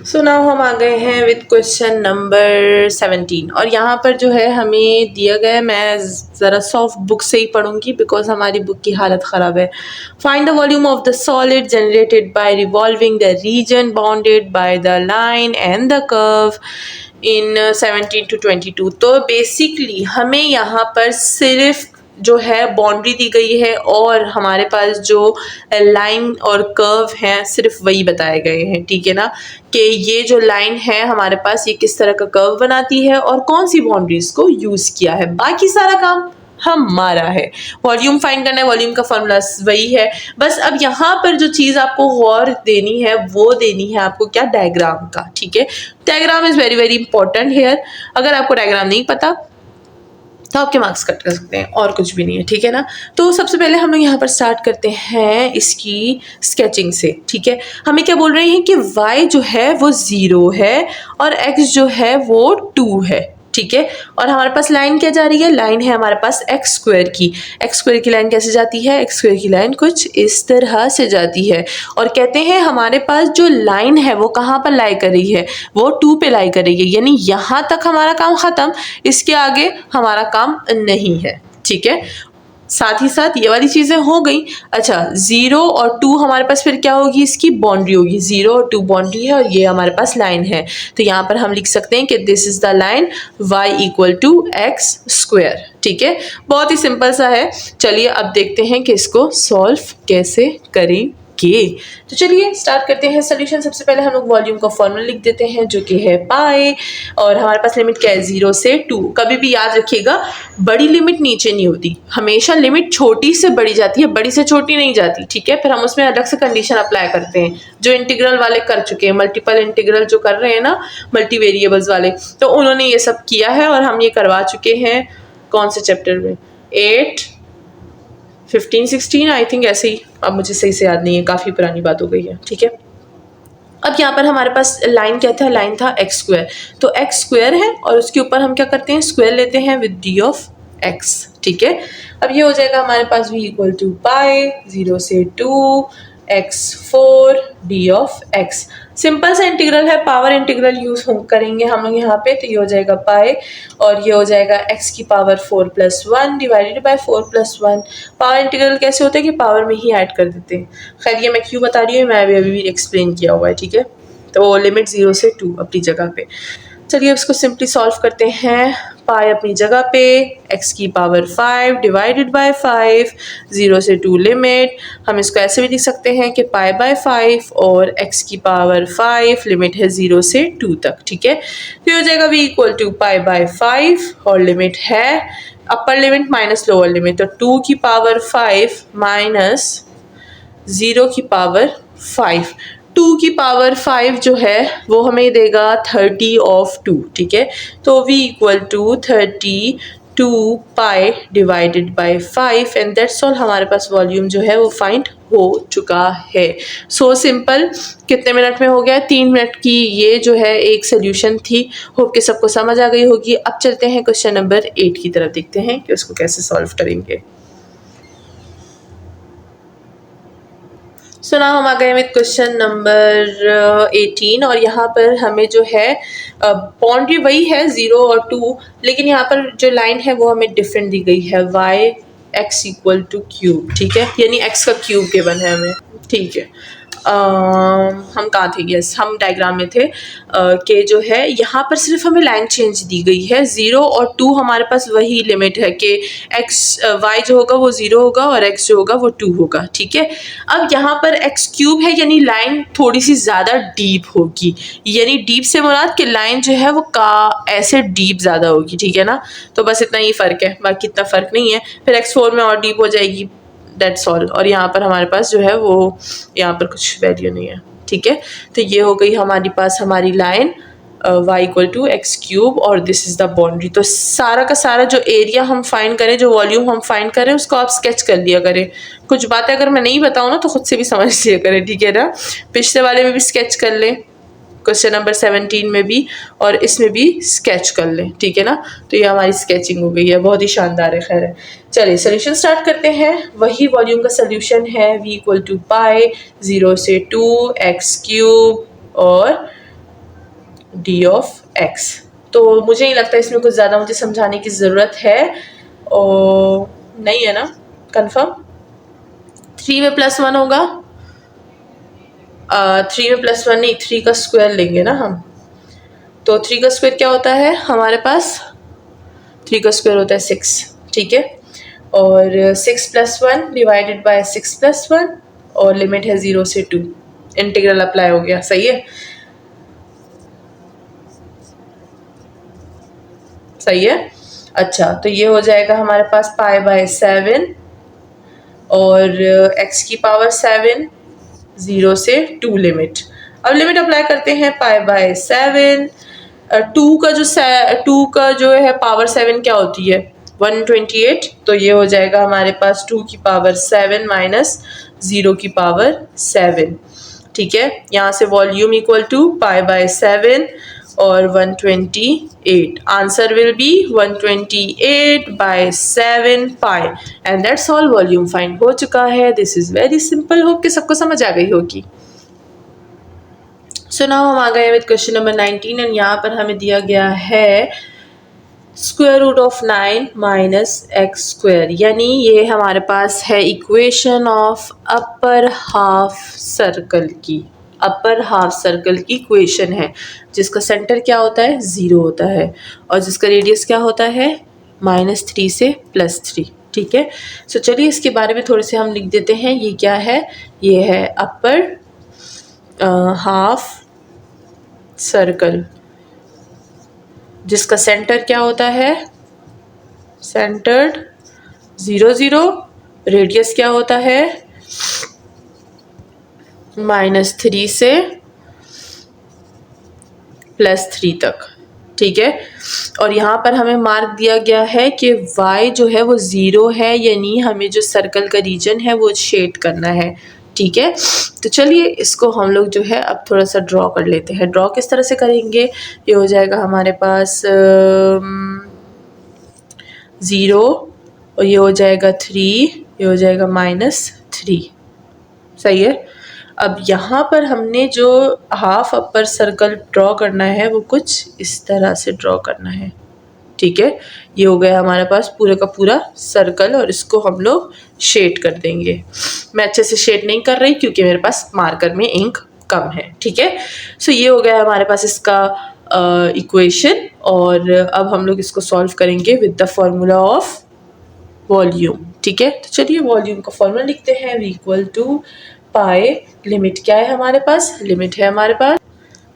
So now हम आ गए हैं विद क्वेश्चन नंबर 17 और यहाँ पर जो है हमें दिया गया है, मैं ज़रा सॉफ्ट बुक से ही पढ़ूंगी बिकॉज हमारी बुक की हालत ख़राब है। Find the volume of the solid generated by revolving the reason bounded by the line and the curve in 17 to 22। तो बेसिकली हमें यहाँ पर सिर्फ जो है बाउंड्री दी गई है और हमारे पास जो लाइन और कर्व हैं सिर्फ वही बताए गए हैं, ठीक है ना, कि ये जो लाइन है हमारे पास ये किस तरह का कर्व बनाती है और कौन सी बाउंड्रीज को यूज़ किया है। बाकी सारा काम हमारा है। वॉल्यूम फाइंड करना है, वॉल्यूम का फॉर्मूला वही है। बस अब यहाँ पर जो चीज़ आपको गौर देनी है वो देनी है आपको क्या, डायग्राम का, ठीक है। Diagram is very very important here. अगर आपको डायग्राम नहीं पता तो आपके मार्क्स कट कर सकते हैं, और कुछ भी नहीं है, ठीक है ना। तो सबसे पहले हम लोग यहाँ पर स्टार्ट करते हैं इसकी स्केचिंग से, ठीक है। हमें क्या बोल रहे हैं कि y जो है वो 0 है और x जो है वो 2 है, ठीक है। और हमारे पास लाइन क्या जा रही है, लाइन है हमारे पास एक्स स्क्वायर की लाइन कैसे जाती है, एक्स स्क्वायर की लाइन कुछ इस तरह से जाती है। और कहते हैं हमारे पास जो लाइन है वो कहाँ पर लाई कर रही है, वो 2 पे लाई कर रही है, यानी यहाँ तक हमारा काम ख़त्म, इसके आगे हमारा काम नहीं है, ठीक है। साथ ही साथ ये वाली चीज़ें हो गई। अच्छा, 0 और 2 हमारे पास फिर क्या होगी, इसकी बाउंड्री होगी। 0 और 2 बाउंड्री है और ये हमारे पास लाइन है, तो यहाँ पर हम लिख सकते हैं कि this is the line y equal to x square, ठीक है। बहुत ही सिंपल सा है। चलिए अब देखते हैं कि इसको सॉल्व कैसे करेंगे। तो चलिए स्टार्ट करते हैं सोल्यूशन। सबसे पहले हम लोग वॉल्यूम का फॉर्मूला लिख देते हैं जो कि है पाई, और हमारे पास लिमिट क्या है, 0 से 2। कभी भी याद रखिएगा बड़ी लिमिट नीचे नहीं होती, हमेशा लिमिट छोटी से बड़ी जाती है, बड़ी से छोटी नहीं जाती, ठीक है। फिर हम उसमें अलग से कंडीशन अप्लाई करते हैं जो इंटीग्रल वाले कर चुके हैं, मल्टीपल इंटीग्रल जो कर रहे हैं ना, मल्टी वेरिएबल्स वाले, तो उन्होंने ये सब किया है और हम ये करवा चुके हैं। कौन से चैप्टर में, 8, 15, 16 आई थिंक, ऐसे ही, अब मुझे सही से याद नहीं है, काफ़ी पुरानी बात हो गई है, ठीक है। अब यहाँ पर हमारे पास लाइन क्या था, लाइन था एक्स स्क्वायर, तो एक्स स्क्वायर है और उसके ऊपर हम क्या करते हैं, स्क्वायर लेते हैं विद डी ऑफ एक्स, ठीक है। अब ये हो जाएगा हमारे पास v इक्वल टू पाई 0 से 2 x4 D of x। Simple सा इंटीग्रल है, पावर इंटीग्रल यूज करेंगे हम लोग यहाँ पे, तो ये हो जाएगा पाई और ये हो जाएगा x की power 4+1 divided by 4+1। Power integral कैसे होता है कि पावर में ही ऐड कर देते हैं। खैर ये मैं क्यों बता रही हूँ, मैं अभी एक्सप्लेन किया हुआ है, ठीक है। तो लिमिट 0 से 2 अपनी जगह पे। चलिए इसको सिंपली सॉल्व करते हैं। पाई अपनी जगह पे, x की पावर 5 डिवाइडेड बाय 5, 0 से 2 लिमिट। हम इसको ऐसे भी लिख सकते हैं कि पाई बाय 5 और x की पावर 5 लिमिट है 0 से 2 तक, ठीक है। तो हो जाएगा v equal to pi by 5 और लिमिट है upper limit minus lower limit, तो 2 की पावर 5 माइनस 0 की पावर 5। 2 की पावर 5 जो है वो हमें देगा 30 ऑफ 2, ठीक है। तो v equal to 32 pi divided by 5 and that's all. हमारे पास वॉल्यूम जो है वो फाइंड हो चुका है। So simple. कितने मिनट में हो गया, 3 मिनट की ये जो है एक सोल्यूशन थी। होप कि सबको समझ आ गई होगी। अब चलते हैं क्वेश्चन नंबर 8 की तरफ, देखते हैं कि उसको कैसे सॉल्व करेंगे। सो नाउ हम आ गए विद क्वेश्चन नंबर 18 और यहाँ पर हमें जो है बाउंड्री वही है 0 और 2, लेकिन यहाँ पर जो लाइन है वो हमें डिफरेंट दी गई है, y x equal two cube, ठीक है, यानी x का क्यूब गिवन है हमें, ठीक है। हम कहाँ थे, यस हम डायग्राम में थे कि जो है यहाँ पर सिर्फ हमें लाइन चेंज दी गई है। 0 और 2 हमारे पास वही लिमिट है कि y जो होगा वो 0 होगा और x जो होगा वो 2 होगा, ठीक है। अब यहाँ पर x क्यूब है यानी लाइन थोड़ी सी ज़्यादा डीप होगी, यानी डीप से मुराद कि लाइन जो है वो ऐसे डीप ज़्यादा होगी, ठीक है ना। तो बस इतना ही फ़र्क है, बाकी इतना फ़र्क नहीं है। फिर x4 में और डीप हो जाएगी, डेट्स ऑल। और यहाँ पर हमारे पास जो है वो यहाँ पर कुछ वैल्यू नहीं है, ठीक है। तो ये हो गई हमारे पास हमारी line y equal to x cube और दिस इज़ द बाउंड्री। तो सारा का सारा जो एरिया हम फाइंड करें, जो वॉल्यूम हम फाइंड करें, उसको आप स्केच कर लिया करें। कुछ बातें अगर मैं नहीं बताऊँ ना तो खुद से भी समझ लिया करें, ठीक है ना। पिछले वाले में भी स्केच कर लें, क्वेश्चन नंबर 17 में भी, और इसमें भी स्केच कर लें, ठीक है ना। तो ये हमारी स्केचिंग हो गई है, बहुत ही शानदार है। खैर है, चलिए सोल्यूशन स्टार्ट करते हैं। वही वॉल्यूम का सोल्यूशन है v इक्वल टू पाई 0 से 2 एक्स क्यूब और डी ऑफ एक्स। तो मुझे नहीं लगता इसमें कुछ ज़्यादा मुझे समझाने की ज़रूरत है, और नहीं है ना, कंफर्म। 3 में +1 होगा, 3 में +1 नहीं, 3 का स्क्वायर लेंगे ना हम। तो 3 का स्क्वायर क्या होता है हमारे पास, 3 का स्क्वायर होता है 6, ठीक है। और 6 + 1 डिवाइडेड बाय 6 + 1, और लिमिट है 0 से 2, इंटीग्रल अप्लाई हो गया, सही है, सही है। अच्छा, तो ये हो जाएगा हमारे पास π/7, और x की पावर 7, 0 से 2 लिमिट। अब लिमिट अप्लाई करते हैं π/7। 2 का जो है पावर 7 क्या होती है, 128। तो ये हो जाएगा हमारे पास 2 की पावर 7 माइनस 0 की पावर 7, ठीक है। यहाँ से वॉल्यूम इक्वल टू π/7 और 128। Answer will be 128/7 pi, and that's all. Volume find हो चुका है। This is very simple. Hope कि सबको समझ आ गई होगी। सो नाउ हम आ गए विद क्वेश्चन नंबर 19, एंड यहाँ पर हमें दिया गया है square root of 9 minus x square, यानी ये हमारे पास है equation of upper half circle की, अपर हाफ सर्कल की इक्वेशन है, जिसका सेंटर क्या होता है, 0 होता है, और जिसका रेडियस क्या होता है, -3 से +3, ठीक है। सो चलिए इसके बारे में थोड़े से हम लिख देते हैं। ये क्या है, ये है अपर हाफ सर्कल, जिसका सेंटर क्या होता है, सेंटर्ड 0 0, रेडियस क्या होता है, -3 से +3 तक, ठीक है। और यहाँ पर हमें मार्क दिया गया है कि y जो है वो 0 है, यानी हमें जो सर्कल का रीजन है वो शेड करना है, ठीक है। तो चलिए इसको हम लोग जो है अब थोड़ा सा ड्रॉ कर लेते हैं। ड्रॉ किस तरह से करेंगे, ये हो जाएगा हमारे पास 0, और ये हो जाएगा 3, ये हो जाएगा -3, सही है। अब यहाँ पर हमने जो हाफ अपर सर्कल ड्रॉ करना है वो कुछ इस तरह से ड्रॉ करना है, ठीक है। ये हो गया हमारे पास पूरे का पूरा सर्कल, और इसको हम लोग शेड कर देंगे। मैं अच्छे से शेड नहीं कर रही क्योंकि मेरे पास मार्कर में इंक कम है, ठीक है। सो ये हो गया हमारे पास इसका इक्वेशन, और अब हम लोग इसको सॉल्व करेंगे with the formula of volume, ठीक है। तो चलिए वॉल्यूम का फॉर्मूला लिखते हैं, v = पाई, लिमिट क्या है हमारे पास, लिमिट है हमारे पास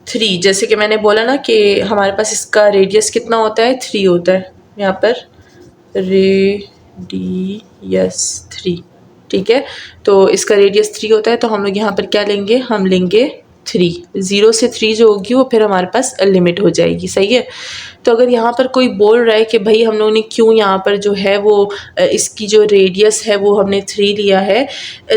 3। जैसे कि मैंने बोला ना कि हमारे पास इसका रेडियस कितना होता है, 3 होता है, यहाँ पर रेडियस 3, ठीक है। तो इसका रेडियस 3 होता है, तो हम लोग यहाँ पर क्या लेंगे, हम लेंगे 3, 0 से 3 जो होगी वो फिर हमारे पास लिमिट हो जाएगी, सही है। तो अगर यहाँ पर कोई बोल रहा है कि भाई हम लोगों ने क्यों यहाँ पर जो है वो इसकी जो रेडियस है वो हमने 3 लिया है,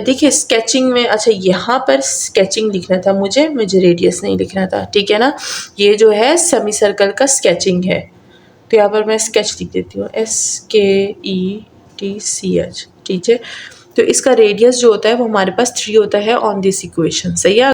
देखिए स्केचिंग में, अच्छा यहाँ पर स्केचिंग लिखना था मुझे रेडियस नहीं लिखना था, ठीक है ना। ये जो है सेमी सर्कल का स्केचिंग है, तो यहाँ पर मैं स्केच लिख देती हूँ, SKETCH, ठीक है। तो इसका रेडियस जो होता है वो हमारे पास 3 होता है ऑन दिस इक्वेशन, सही है।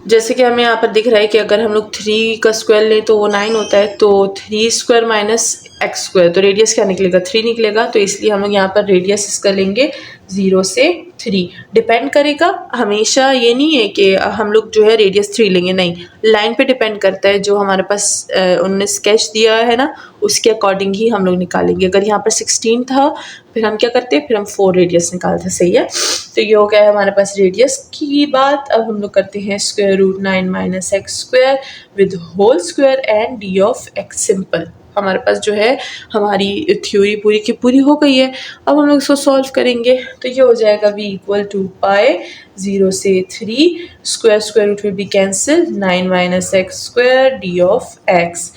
जैसे कि हमें यहाँ पर दिख रहा है कि अगर हम लोग 3 का स्क्वायर लें तो वो 9 होता है, तो 3 स्क्वायर माइनस एक्स स्क्वायर, तो रेडियस क्या निकलेगा, 3 निकलेगा। तो इसलिए हम लोग यहाँ पर रेडियस इसका लेंगे 0 से 3। डिपेंड करेगा, हमेशा ये नहीं है कि हम लोग जो है रेडियस 3 लेंगे, नहीं, लाइन पे डिपेंड करता है। जो हमारे पास उन्होंने स्केच दिया है ना, उसके अकॉर्डिंग ही हम लोग निकालेंगे। अगर यहाँ पर 16 था, फिर हम क्या करते हैं, फिर हम 4 रेडियस निकालते, सही है। तो ये हो गया है हमारे पास रेडियस की बात। अब हम लोग करते हैं √9 minus x square with whole square and d of x simple. हमारे पास जो है हमारी थ्योरी पूरी की पूरी हो गई है। अब हम लोग इसको सॉल्व करेंगे, तो ये हो जाएगा v = पाई 0 से 3, square root will be cancel, 9 minus x square d of x.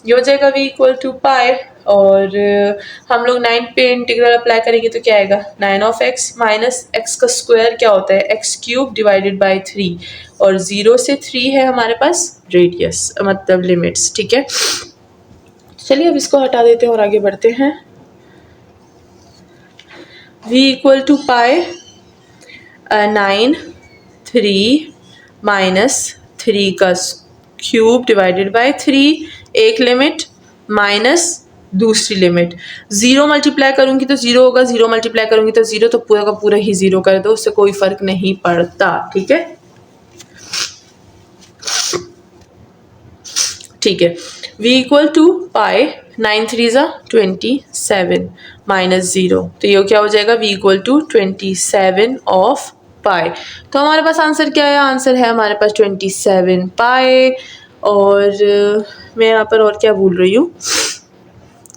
ये हो जाएगा v = पाई, और हम लोग 9 पे इंटीग्रल अप्लाई करेंगे तो क्या आएगा, 9 ऑफ एक्स माइनस एक्स का स्क्वायर क्या होता है, x³ डिवाइडेड बाई 3, और 0 से 3 है हमारे पास रेडियस, मतलब लिमिट्स, ठीक है। चलिए अब इसको हटा देते हैं और आगे बढ़ते हैं। v = पाई 9 3 माइनस 3 का क्यूब डिवाइडेड बाय 3, एक लिमिट माइनस दूसरी लिमिट। 0 मल्टीप्लाई करूंगी तो 0 होगा, 0 मल्टीप्लाई करूंगी तो 0, तो पूरा का पूरा ही 0 कर दो, उससे कोई फर्क नहीं पड़ता। ठीक है, ठीक है। v इक्वल टू पाई 9 3 ज़ा 27 माइनस 0, तो ये क्या हो जाएगा, v इक्वल टू 27 ऑफ पाई। तो हमारे पास आंसर क्या है, आंसर है हमारे पास 27 पाई। और मैं यहाँ पर और क्या भूल रही हूँ,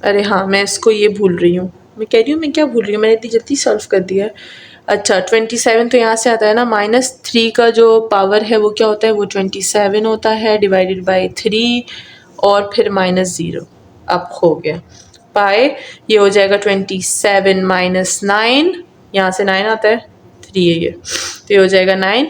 अरे हाँ मैं इसको ये भूल रही हूँ, मैं कह रही हूँ मैं क्या भूल रही हूँ, मैंने इतनी जल्दी सॉल्व कर दिया है। अच्छा 27 तो यहाँ से आता है ना, -3 का जो पावर है वो क्या होता है, वो 27 होता है डिवाइडेड बाय 3 और फिर -0। अब हो गया पाई, ये हो जाएगा 27 माइनस 9, यहाँ से 9 आता है, 3 है ये, तो ये हो जाएगा 9।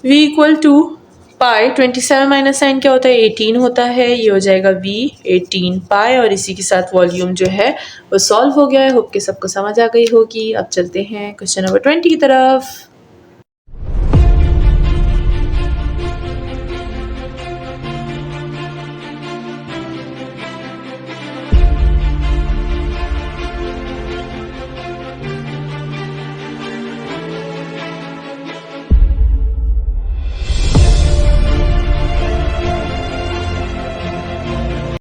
v equal to pi 27 minus 9 क्या होता है, 18 होता है, ये हो जाएगा v 18 पाई। और इसी के साथ वॉल्यूम जो है वो सॉल्व हो गया है। होप के सबको समझ आ गई होगी। अब चलते हैं क्वेश्चन नंबर 20 की तरफ।